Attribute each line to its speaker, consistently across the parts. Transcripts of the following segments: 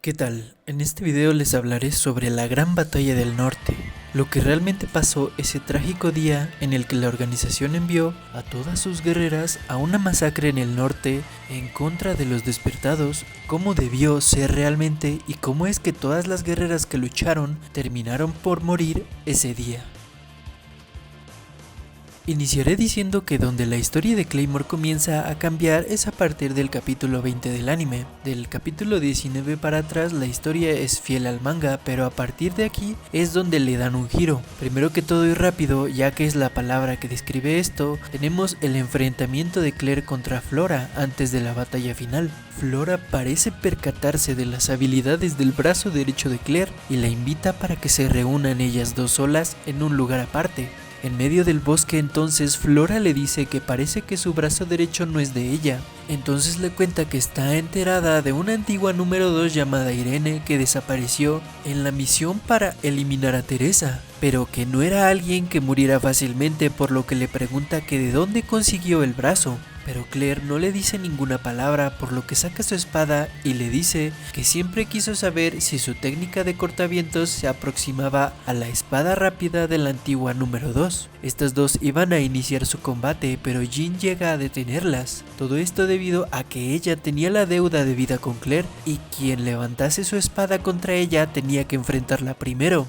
Speaker 1: ¿Qué tal? En este video les hablaré sobre la Gran Batalla del Norte, lo que realmente pasó ese trágico día en el que la organización envió a todas sus guerreras a una masacre en el norte en contra de los despertados, cómo debió ser realmente y cómo es que todas las guerreras que lucharon terminaron por morir ese día. Iniciaré diciendo que donde la historia de Claymore comienza a cambiar es a partir del capítulo 20 del anime. Del capítulo 19 para atrás la historia es fiel al manga, pero a partir de aquí es donde le dan un giro. Primero que todo y rápido, ya que es la palabra que describe esto, tenemos el enfrentamiento de Claire contra Flora antes de la batalla final. Flora parece percatarse de las habilidades del brazo derecho de Claire y la invita para que se reúnan ellas dos solas en un lugar aparte. En medio del bosque entonces Flora le dice que parece que su brazo derecho no es de ella. Entonces le cuenta que está enterada de una antigua número 2 llamada Irene que desapareció en la misión para eliminar a Teresa, pero que no era alguien que muriera fácilmente, por lo que le pregunta que de dónde consiguió el brazo. Pero Claire no le dice ninguna palabra, por lo que saca su espada y le dice que siempre quiso saber si su técnica de cortavientos se aproximaba a la espada rápida de la antigua número 2. Estas dos iban a iniciar su combate, pero Jin llega a detenerlas. Todo esto debido a que ella tenía la deuda de vida con Claire y quien levantase su espada contra ella tenía que enfrentarla primero.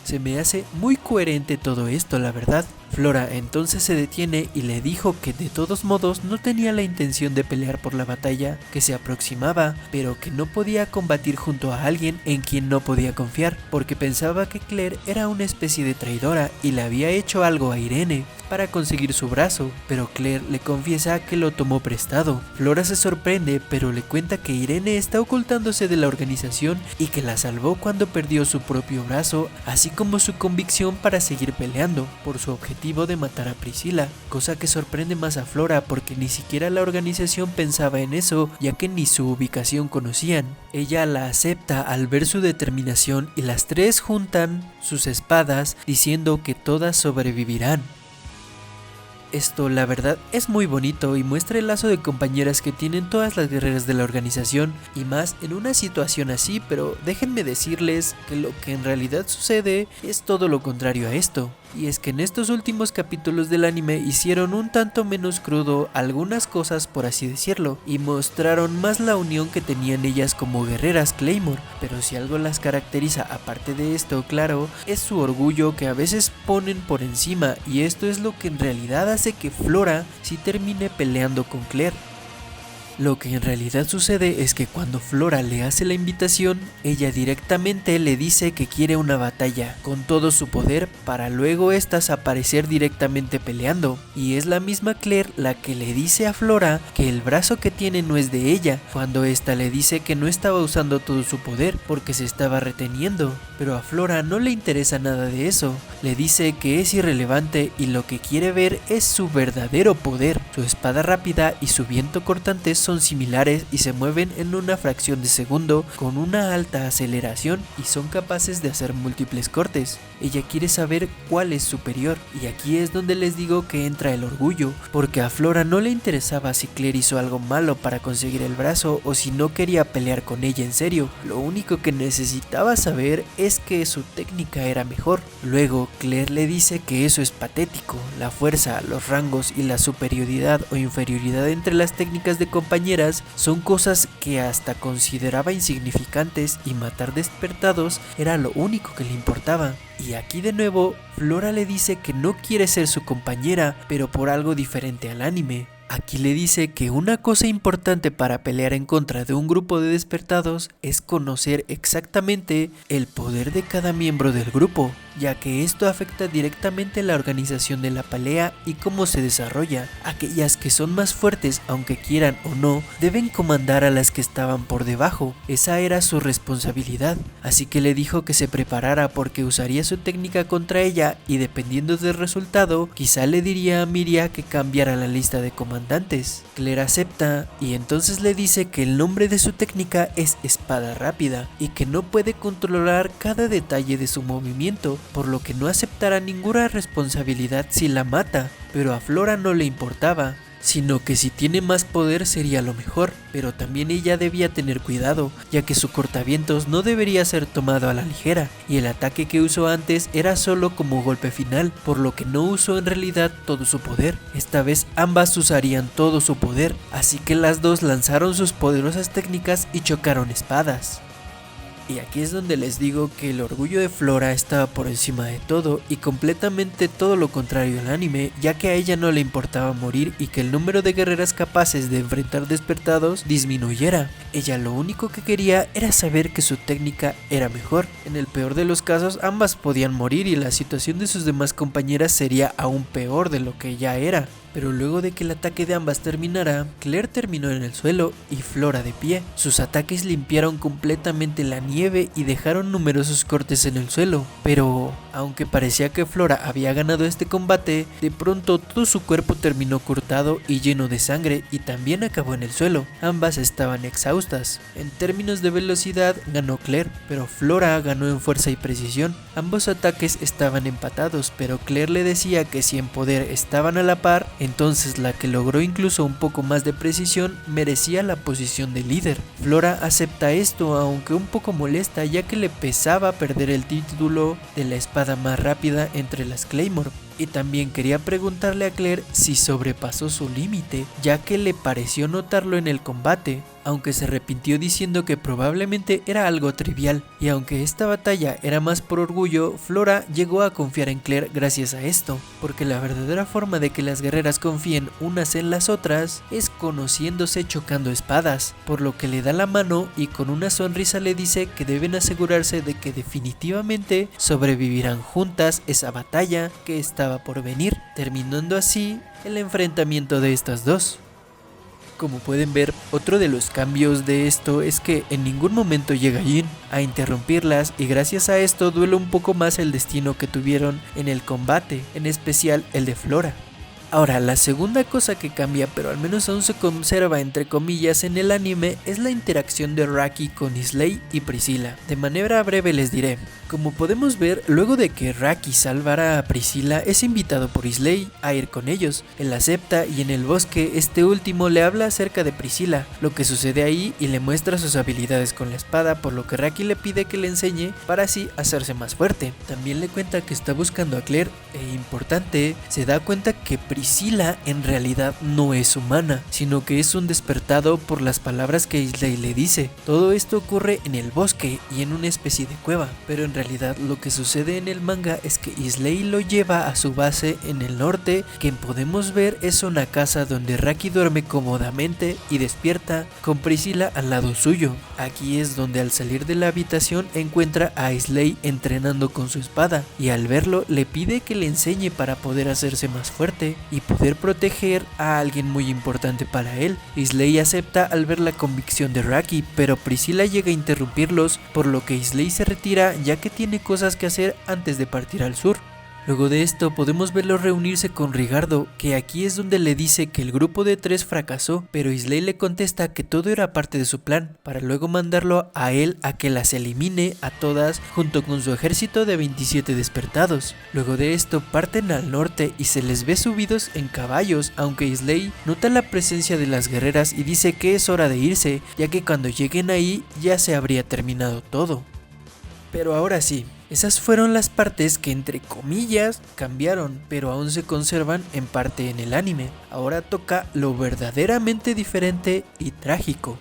Speaker 1: Se me hace muy coherente todo esto, la verdad. Flora entonces se detiene y le dijo que de todos modos no tenía la intención de pelear por la batalla que se aproximaba, pero que no podía combatir junto a alguien en quien no podía confiar, porque pensaba que Claire era una especie de traidora y le había hecho algo a Irene para conseguir su brazo, pero Claire le confiesa que lo tomó prestado. Flora se sorprende, pero le cuenta que Irene está ocultándose de la organización y que la salvó cuando perdió su propio brazo, así como su convicción para seguir peleando por su objetivo de matar a Priscilla, cosa que sorprende más a Flora porque ni siquiera la organización pensaba en eso, ya que ni su ubicación conocían. Ella la acepta al ver su determinación y las tres juntan sus espadas diciendo que todas sobrevivirán. Esto la verdad es muy bonito y muestra el lazo de compañeras que tienen todas las guerreras de la organización, y más en una situación así, pero déjenme decirles que lo que en realidad sucede es todo lo contrario a esto. Y es que en estos últimos capítulos del anime hicieron un tanto menos crudo algunas cosas, por así decirlo, y mostraron más la unión que tenían ellas como guerreras Claymore, pero si algo las caracteriza aparte de esto, claro, es su orgullo que a veces ponen por encima, y esto es lo que en realidad hace que Flora sí termine peleando con Claire. Lo que en realidad sucede es que cuando Flora le hace la invitación, ella directamente le dice que quiere una batalla con todo su poder para luego estas aparecer directamente peleando, y es la misma Claire la que le dice a Flora que el brazo que tiene no es de ella, cuando esta le dice que no estaba usando todo su poder porque se estaba reteniendo, pero a Flora no le interesa nada de eso, le dice que es irrelevante y lo que quiere ver es su verdadero poder. Su espada rápida y su viento cortante son similares y se mueven en una fracción de segundo con una alta aceleración y son capaces de hacer múltiples cortes. Ella quiere saber cuál es superior, y aquí es donde les digo que entra el orgullo, porque a Flora no le interesaba si Claire hizo algo malo para conseguir el brazo o si no quería pelear con ella en serio. Lo único que necesitaba saber es que su técnica era mejor. Luego Claire le dice que eso es patético, la fuerza, los rangos y la superioridad o inferioridad entre las técnicas de compañeras son cosas que hasta consideraba insignificantes, y matar despertados era lo único que le importaba. Y aquí de nuevo Flora le dice que no quiere ser su compañera, pero por algo diferente al anime. Aquí le dice que una cosa importante para pelear en contra de un grupo de despertados es conocer exactamente el poder de cada miembro del grupo, ya que esto afecta directamente la organización de la pelea y cómo se desarrolla. Aquellas que son más fuertes, aunque quieran o no, deben comandar a las que estaban por debajo. Esa era su responsabilidad, así que le dijo que se preparara porque usaría su técnica contra ella, y dependiendo del resultado, quizá le diría a Miria que cambiara la lista de comandantes. Claire acepta y entonces le dice que el nombre de su técnica es espada rápida y que no puede controlar cada detalle de su movimiento, por lo que no aceptará ninguna responsabilidad si la mata, pero a Flora no le importaba. sino que si tiene más poder sería lo mejor, pero también ella debía tener cuidado, ya que su cortavientos no debería ser tomado a la ligera, y el ataque que usó antes era solo como golpe final, por lo que no usó en realidad todo su poder. Esta vez ambas usarían todo su poder, así que las dos lanzaron sus poderosas técnicas y chocaron espadas. Y aquí es donde les digo que el orgullo de Flora estaba por encima de todo y completamente todo lo contrario al anime, ya que a ella no le importaba morir y que el número de guerreras capaces de enfrentar despertados disminuyera. Ella lo único que quería era saber que su técnica era mejor. En el peor de los casos ambas podían morir y la situación de sus demás compañeras sería aún peor de lo que ya era. Pero luego de que el ataque de ambas terminara, Claire terminó en el suelo y Flora de pie. Sus ataques limpiaron completamente la nieve y dejaron numerosos cortes en el suelo. Pero, aunque parecía que Flora había ganado este combate, de pronto todo su cuerpo terminó cortado y lleno de sangre y también acabó en el suelo. Ambas estaban exhaustas. En términos de velocidad ganó Claire, pero Flora ganó en fuerza y precisión. Ambos ataques estaban empatados, pero Claire le decía que si en poder estaban a la par, entonces la que logró incluso un poco más de precisión merecía la posición de líder. Flora acepta esto, aunque un poco molesta, ya que le pesaba perder el título de la espada más rápida entre las Claymore. Y también quería preguntarle a Claire si sobrepasó su límite, ya que le pareció notarlo en el combate, aunque se arrepintió diciendo que probablemente era algo trivial, y aunque esta batalla era más por orgullo, Flora llegó a confiar en Claire gracias a esto, porque la verdadera forma de que las guerreras confíen unas en las otras es conociéndose chocando espadas, por lo que le da la mano y con una sonrisa le dice que deben asegurarse de que definitivamente sobrevivirán juntas esa batalla que estaba por venir, terminando así el enfrentamiento de estas dos. Como pueden ver, otro de los cambios de esto es que en ningún momento llega Jin a interrumpirlas y gracias a esto duele un poco más el destino que tuvieron en el combate, en especial el de Flora. Ahora, la segunda cosa que cambia, pero al menos aún se conserva entre comillas en el anime, es la interacción de Raki con Isley y Priscilla. De manera breve les diré. Como podemos ver, luego de que Raki salvara a Priscilla, es invitado por Isley a ir con ellos. Él acepta y en el bosque este último le habla acerca de Priscilla, lo que sucede ahí y le muestra sus habilidades con la espada, por lo que Raki le pide que le enseñe para así hacerse más fuerte. También le cuenta que está buscando a Claire e importante, se da cuenta que Priscilla en realidad no es humana, sino que es un despertado por las palabras que Isley le dice. Todo esto ocurre en el bosque y en una especie de cueva, pero en realidad lo que sucede en el manga es que Isley lo lleva a su base en el norte, que podemos ver es una casa donde Raki duerme cómodamente y despierta con Priscilla al lado suyo. Aquí es donde al salir de la habitación encuentra a Isley entrenando con su espada y al verlo le pide que le enseñe para poder hacerse más fuerte y poder proteger a alguien muy importante para él. Isley acepta al ver la convicción de Raki, pero Priscilla llega a interrumpirlos, por lo que Isley se retira ya que tiene cosas que hacer antes de partir al sur. Luego de esto podemos verlo reunirse con Rigardo, que aquí es donde le dice que el grupo de 3 fracasó, pero Isley le contesta que todo era parte de su plan, para luego mandarlo a él a que las elimine a todas junto con su ejército de 27 despertados. Luego de esto parten al norte y se les ve subidos en caballos, aunque Isley nota la presencia de las guerreras y dice que es hora de irse, ya que cuando lleguen ahí ya se habría terminado todo. Pero ahora sí, esas fueron las partes que entre comillas cambiaron, pero aún se conservan en parte en el anime. Ahora toca lo verdaderamente diferente y trágico.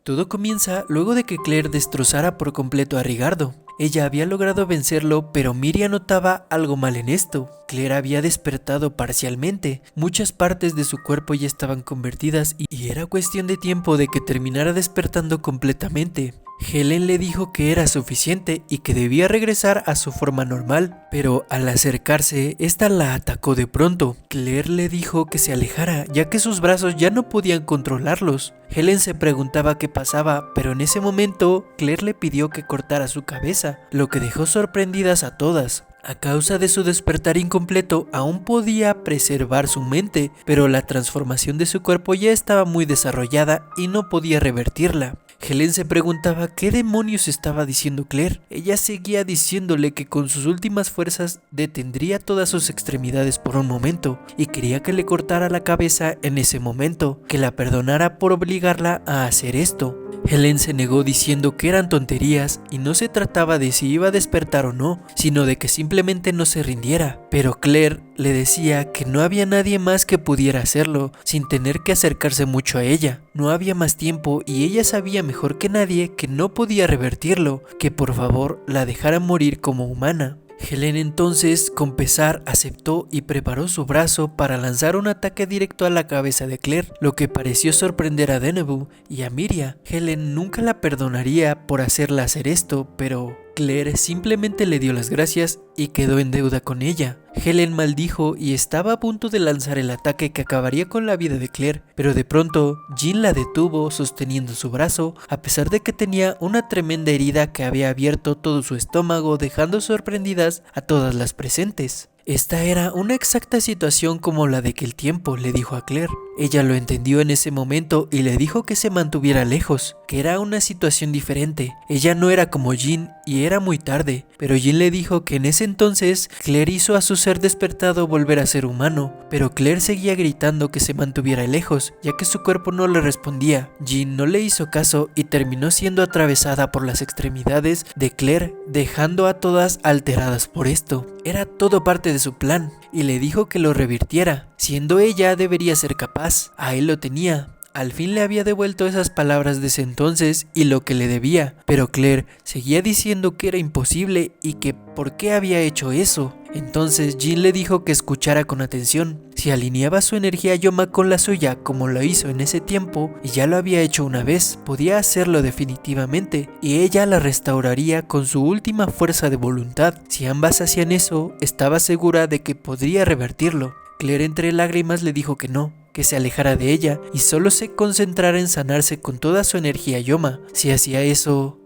Speaker 1: Todo comienza luego de que Claire destrozara por completo a Rigardo. Ella había logrado vencerlo, pero Miria notaba algo mal en esto. Claire había despertado parcialmente, muchas partes de su cuerpo ya estaban convertidas y era cuestión de tiempo de que terminara despertando completamente. Helen le dijo que era suficiente y que debía regresar a su forma normal, pero al acercarse, esta la atacó de pronto. Claire le dijo que se alejara, ya que sus brazos ya no podían controlarlos. Helen se preguntaba qué pasaba, pero en ese momento, Claire le pidió que cortara su cabeza, lo que dejó sorprendidas a todas. A causa de su despertar incompleto, aún podía preservar su mente, pero la transformación de su cuerpo ya estaba muy desarrollada y no podía revertirla. Helen se preguntaba qué demonios estaba diciendo Claire. Ella seguía diciéndole que con sus últimas fuerzas detendría todas sus extremidades por un momento y quería que le cortara la cabeza en ese momento, que la perdonara por obligarla a hacer esto. Helen se negó diciendo que eran tonterías y no se trataba de si iba a despertar o no, sino de que simplemente no se rindiera. Pero Claire le decía que no había nadie más que pudiera hacerlo sin tener que acercarse mucho a ella. No había más tiempo y ella sabía mejor que nadie que no podía revertirlo, que por favor la dejara morir como humana. Helen entonces, con pesar, aceptó y preparó su brazo para lanzar un ataque directo a la cabeza de Claire, lo que pareció sorprender a Deneboux y a Miria. Helen nunca la perdonaría por hacerla hacer esto, pero Claire simplemente le dio las gracias y quedó en deuda con ella. Helen maldijo y estaba a punto de lanzar el ataque que acabaría con la vida de Claire, pero de pronto Jean la detuvo sosteniendo su brazo, a pesar de que tenía una tremenda herida que había abierto todo su estómago, dejando sorprendidas a todas las presentes. Esta era una exacta situación como la de aquel tiempo, le dijo a Claire. Ella lo entendió en ese momento y le dijo que se mantuviera lejos, que era una situación diferente. Ella no era como Jean y era muy tarde, pero Jean le dijo que en ese entonces Claire hizo a su ser despertado volver a ser humano, pero Claire seguía gritando que se mantuviera lejos, ya que su cuerpo no le respondía. Jean no le hizo caso y terminó siendo atravesada por las extremidades de Claire, dejando a todas alteradas por esto. Era todo parte de su plan, y le dijo que lo revirtiera, siendo ella debería ser capaz. A él lo tenía. Al fin le había devuelto esas palabras de ese entonces y lo que le debía, pero Claire seguía diciendo que era imposible y que por qué había hecho eso. Entonces Jean le dijo que escuchara con atención. Si alineaba su energía Yoma con la suya como lo hizo en ese tiempo, y ya lo había hecho una vez, podía hacerlo definitivamente, y ella la restauraría con su última fuerza de voluntad. Si ambas hacían eso, estaba segura de que podría revertirlo. Claire entre lágrimas le dijo que no, que se alejara de ella y solo se concentrara en sanarse con toda su energía Yoma. Si hacía eso...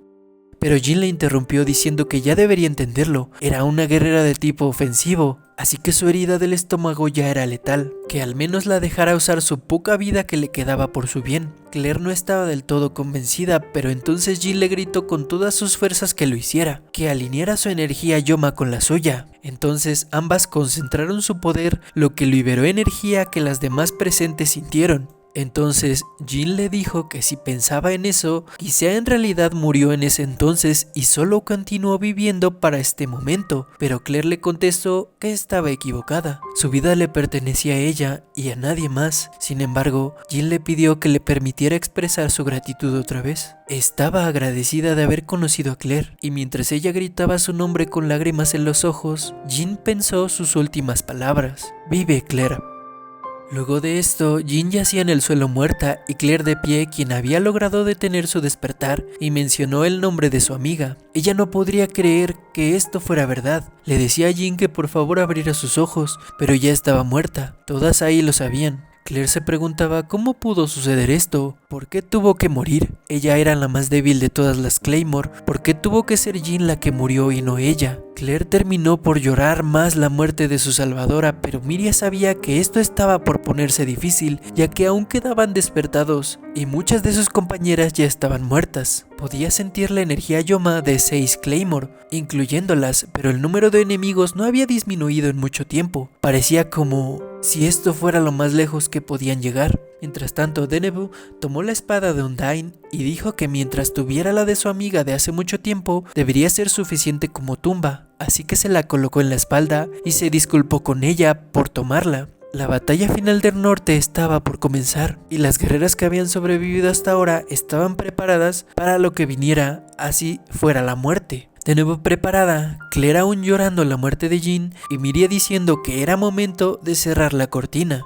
Speaker 1: Pero Jean le interrumpió diciendo que ya debería entenderlo, era una guerrera de tipo ofensivo, así que su herida del estómago ya era letal, que al menos la dejara usar su poca vida que le quedaba por su bien. Claire no estaba del todo convencida, pero entonces Jean le gritó con todas sus fuerzas que lo hiciera, que alineara su energía Yoma con la suya. Entonces ambas concentraron su poder, lo que liberó energía que las demás presentes sintieron. Entonces Jean le dijo que si pensaba en eso, quizá en realidad murió en ese entonces y solo continuó viviendo para este momento, pero Claire le contestó que estaba equivocada. Su vida le pertenecía a ella y a nadie más. Sin embargo, Jean le pidió que le permitiera expresar su gratitud otra vez. Estaba agradecida de haber conocido a Claire, y mientras ella gritaba su nombre con lágrimas en los ojos, Jean pensó sus últimas palabras: "Vive, Claire". Luego de esto, Jean yacía en el suelo muerta y Claire de pie, quien había logrado detener su despertar, y mencionó el nombre de su amiga. Ella no podría creer que esto fuera verdad. Le decía a Jean que por favor abriera sus ojos, pero ya estaba muerta. Todas ahí lo sabían. Claire se preguntaba cómo pudo suceder esto, por qué tuvo que morir. Ella era la más débil de todas las Claymore, por qué tuvo que ser Jean la que murió y no ella. Claire terminó por llorar más la muerte de su salvadora, pero Miria sabía que esto estaba por ponerse difícil, ya que aún quedaban despertados y muchas de sus compañeras ya estaban muertas. Podía sentir la energía Yoma de 6 Claymore, incluyéndolas, pero el número de enemigos no había disminuido en mucho tiempo. Parecía como si esto fuera lo más lejos que podían llegar. Mientras tanto, Deneboux tomó la espada de Undyne y dijo que mientras tuviera la de su amiga de hace mucho tiempo, debería ser suficiente como tumba, así que se la colocó en la espalda y se disculpó con ella por tomarla. La batalla final del norte estaba por comenzar, y las guerreras que habían sobrevivido hasta ahora estaban preparadas para lo que viniera, así fuera la muerte. De nuevo preparada, Claire aún llorando la muerte de Jean y Miria diciendo que era momento de cerrar la cortina.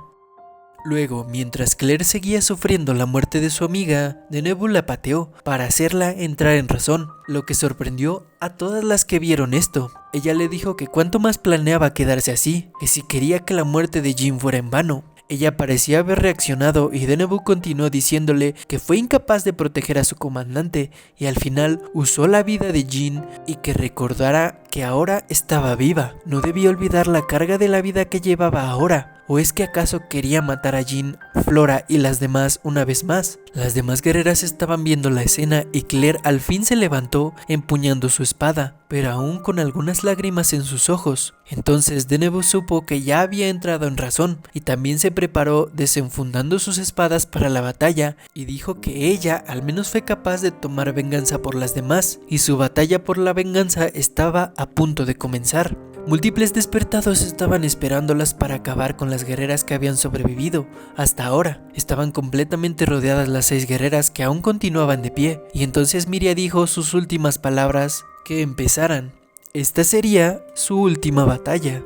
Speaker 1: Luego, mientras Claire seguía sufriendo la muerte de su amiga, Deneboux la pateó para hacerla entrar en razón, lo que sorprendió a todas las que vieron esto. Ella le dijo que cuanto más planeaba quedarse así, que si quería que la muerte de Jean fuera en vano. Ella parecía haber reaccionado y Deneboux continuó diciéndole que fue incapaz de proteger a su comandante y al final usó la vida de Jean y que recordara que ahora estaba viva. No debía olvidar la carga de la vida que llevaba ahora. ¿O es que acaso quería matar a Jean, Flora y las demás una vez más? Las demás guerreras estaban viendo la escena y Claire al fin se levantó empuñando su espada, pero aún con algunas lágrimas en sus ojos. Entonces Denebo supo que ya había entrado en razón y también se preparó desenfundando sus espadas para la batalla y dijo que ella al menos fue capaz de tomar venganza por las demás y su batalla por la venganza estaba a punto de comenzar. Múltiples despertados estaban esperándolas para acabar con las guerreras que habían sobrevivido. Hasta ahora, estaban completamente rodeadas las 6 guerreras que aún continuaban de pie, y entonces Miria dijo sus últimas palabras: que empezaran. Esta sería su última batalla.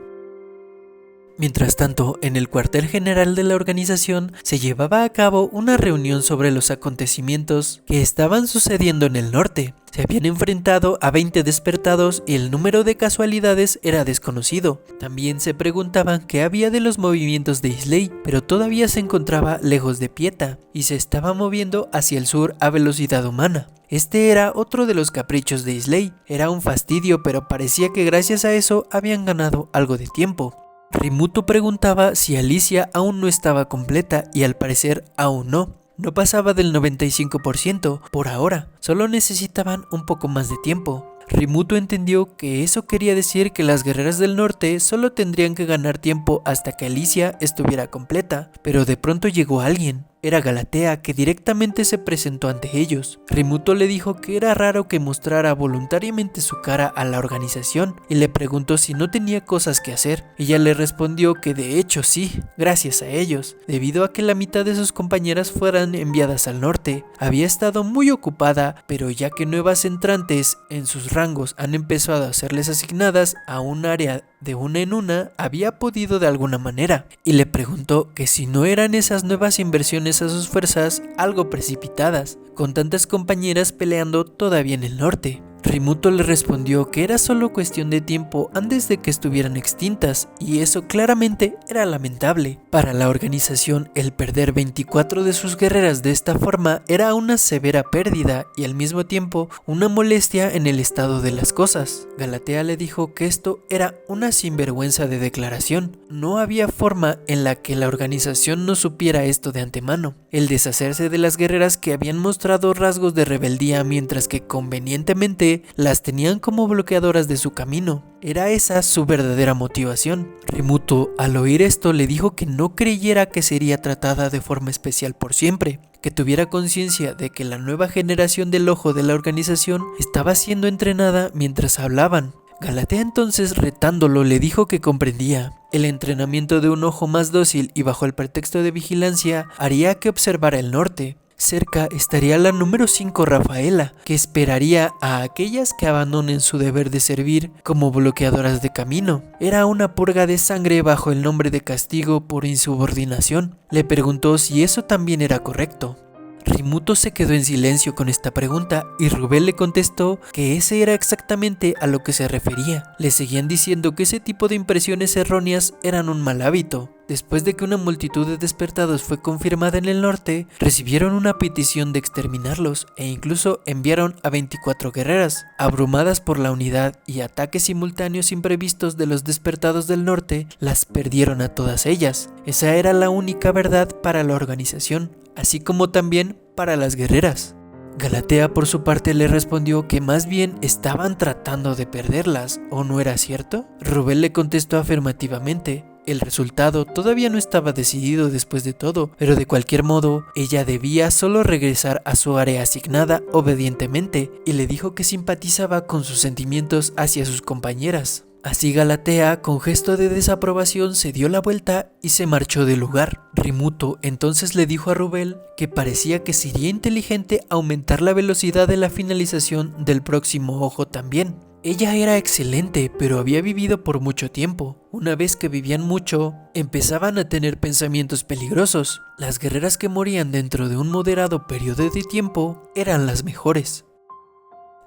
Speaker 1: Mientras tanto, en el cuartel general de la organización se llevaba a cabo una reunión sobre los acontecimientos que estaban sucediendo en el norte. Se habían enfrentado a 20 despertados y el número de casualidades era desconocido. También se preguntaban qué había de los movimientos de Islay, pero todavía se encontraba lejos de Pieta y se estaba moviendo hacia el sur a velocidad humana. Este era otro de los caprichos de Islay. Era un fastidio, pero parecía que gracias a eso habían ganado algo de tiempo. Rimuto preguntaba si Alicia aún no estaba completa y al parecer aún no. No pasaba del 95% por ahora, solo necesitaban un poco más de tiempo. Rimuto entendió que eso quería decir que las guerreras del norte solo tendrían que ganar tiempo hasta que Alicia estuviera completa, pero de pronto llegó alguien. Era Galatea, que directamente se presentó ante ellos. Rimuto le dijo que era raro que mostrara voluntariamente su cara a la organización y le preguntó si no tenía cosas que hacer. Ella le respondió que de hecho sí, gracias a ellos. Debido a que la mitad de sus compañeras fueran enviadas al norte, había estado muy ocupada, pero ya que nuevas entrantes en sus rangos han empezado a serles asignadas a un área de una en una, había podido de alguna manera, y le preguntó que si no eran esas nuevas inversiones a sus fuerzas algo precipitadas, con tantas compañeras peleando todavía en el norte. Rimuto le respondió que era solo cuestión de tiempo antes de que estuvieran extintas, y eso claramente era lamentable. Para la organización, el perder 24 de sus guerreras de esta forma era una severa pérdida y al mismo tiempo una molestia en el estado de las cosas. Galatea le dijo que esto era una sinvergüenza de declaración. No había forma en la que la organización no supiera esto de antemano. El deshacerse de las guerreras que habían mostrado rasgos de rebeldía mientras que convenientemente las tenían como bloqueadoras de su camino. Era esa su verdadera motivación. Rimuto, al oír esto, le dijo que no creyera que sería tratada de forma especial por siempre, que tuviera conciencia de que la nueva generación del ojo de la organización estaba siendo entrenada mientras hablaban. Galatea entonces, retándolo, le dijo que comprendía. El entrenamiento de un ojo más dócil y bajo el pretexto de vigilancia haría que observara el norte. Cerca estaría la número 5 Rafaela, que esperaría a aquellas que abandonen su deber de servir como bloqueadoras de camino. Era una purga de sangre bajo el nombre de castigo por insubordinación. Le preguntó si eso también era correcto. Rimuto se quedó en silencio con esta pregunta y Rubel le contestó que ese era exactamente a lo que se refería. Le seguían diciendo que ese tipo de impresiones erróneas eran un mal hábito. Después de que una multitud de despertados fue confirmada en el norte, recibieron una petición de exterminarlos e incluso enviaron a 24 guerreras. Abrumadas por la unidad y ataques simultáneos imprevistos de los despertados del norte, las perdieron a todas ellas. Esa era la única verdad para la organización, así como también para las guerreras. Galatea por su parte le respondió que más bien estaban tratando de perderlas, ¿o no era cierto? Rubel le contestó afirmativamente. El resultado todavía no estaba decidido después de todo, pero de cualquier modo, ella debía solo regresar a su área asignada obedientemente, y le dijo que simpatizaba con sus sentimientos hacia sus compañeras. Así Galatea, con gesto de desaprobación, se dio la vuelta y se marchó del lugar. Rimuto entonces le dijo a Rubel que parecía que sería inteligente aumentar la velocidad de la finalización del próximo ojo también. Ella era excelente, pero había vivido por mucho tiempo. Una vez que vivían mucho, empezaban a tener pensamientos peligrosos. Las guerreras que morían dentro de un moderado periodo de tiempo eran las mejores.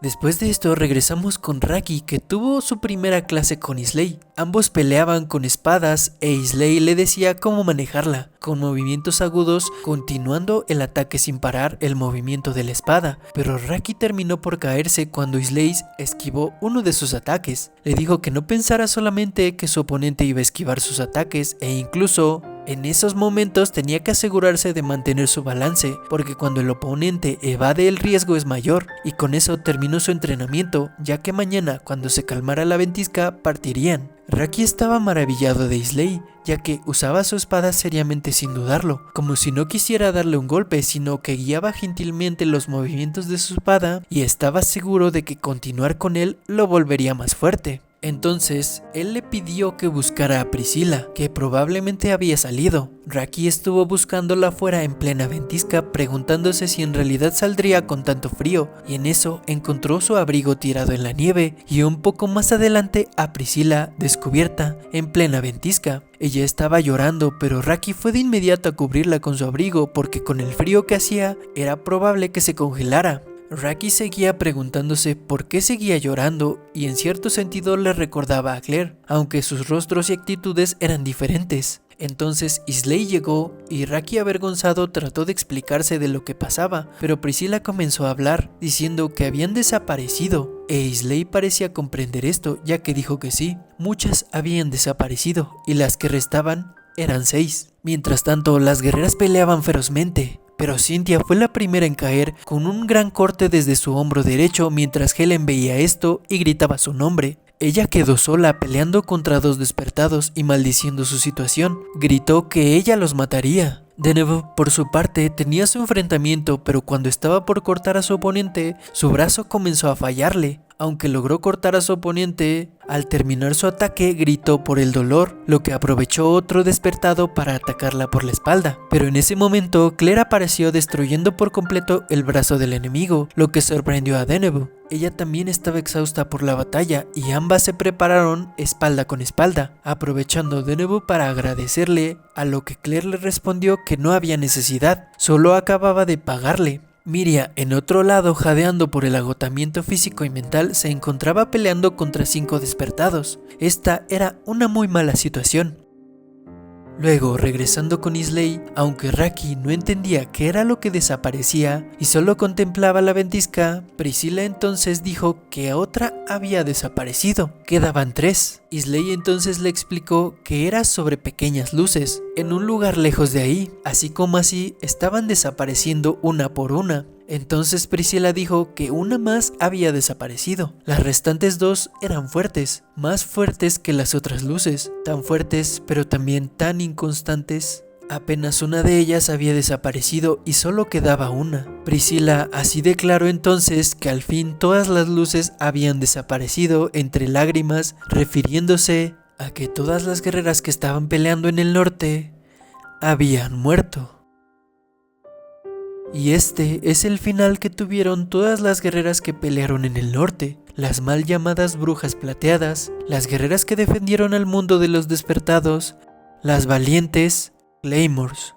Speaker 1: Después de esto regresamos con Raki, que tuvo su primera clase con Islay. Ambos peleaban con espadas e Islay le decía cómo manejarla, con movimientos agudos, continuando el ataque sin parar el movimiento de la espada. Pero Raki terminó por caerse cuando Islay esquivó uno de sus ataques. Le dijo que no pensara solamente que su oponente iba a esquivar sus ataques e incluso En esos momentos tenía que asegurarse de mantener su balance, porque cuando el oponente evade el riesgo es mayor, y con eso terminó su entrenamiento, ya que mañana, cuando se calmara la ventisca, partirían. Raki estaba maravillado de Isley, ya que usaba su espada seriamente sin dudarlo, como si no quisiera darle un golpe, sino que guiaba gentilmente los movimientos de su espada y estaba seguro de que continuar con él lo volvería más fuerte. Entonces, él le pidió que buscara a Priscila, que probablemente había salido. Raki estuvo buscándola afuera en plena ventisca, preguntándose si en realidad saldría con tanto frío, y en eso encontró su abrigo tirado en la nieve, y un poco más adelante a Priscila descubierta en plena ventisca. Ella estaba llorando, pero Raki fue de inmediato a cubrirla con su abrigo porque con el frío que hacía era probable que se congelara. Raki seguía preguntándose por qué seguía llorando y en cierto sentido le recordaba a Claire, aunque sus rostros y actitudes eran diferentes. Entonces Isley llegó y Raki avergonzado trató de explicarse de lo que pasaba, pero Priscila comenzó a hablar diciendo que habían desaparecido, e Isley parecía comprender esto ya que dijo que sí, muchas habían desaparecido y las que restaban eran 6. Mientras tanto, las guerreras peleaban ferozmente. Pero Cynthia fue la primera en caer con un gran corte desde su hombro derecho mientras Helen veía esto y gritaba su nombre. Ella quedó sola peleando contra 2 despertados y maldiciendo su situación. Gritó que ella los mataría. Deneb, por su parte, tenía su enfrentamiento, pero cuando estaba por cortar a su oponente, su brazo comenzó a fallarle. Aunque logró cortar a su oponente, al terminar su ataque gritó por el dolor, lo que aprovechó otro despertado para atacarla por la espalda. Pero en ese momento, Claire apareció destruyendo por completo el brazo del enemigo, lo que sorprendió a Deneb. Ella también estaba exhausta por la batalla y ambas se prepararon espalda con espalda, aprovechando Deneb para agradecerle, a lo que Claire le respondió que no había necesidad, solo acababa de pagarle. Miria, en otro lado, jadeando por el agotamiento físico y mental, se encontraba peleando contra 5 despertados. Esta era una muy mala situación. Luego, regresando con Isley, aunque Raki no entendía qué era lo que desaparecía y solo contemplaba la ventisca, Priscila entonces dijo que otra había desaparecido. Quedaban 3. Isley entonces le explicó que era sobre pequeñas luces, en un lugar lejos de ahí, así como así estaban desapareciendo una por una. Entonces Priscila dijo que una más había desaparecido. Las restantes 2 eran fuertes, más fuertes que las otras luces, tan fuertes pero también tan inconstantes. Apenas una de ellas había desaparecido y solo quedaba una. Priscila así declaró entonces que al fin todas las luces habían desaparecido entre lágrimas, refiriéndose a que todas las guerreras que estaban peleando en el norte habían muerto. Y este es el final que tuvieron todas las guerreras que pelearon en el norte, las mal llamadas brujas plateadas, las guerreras que defendieron al mundo de los despertados, las valientes Claymores.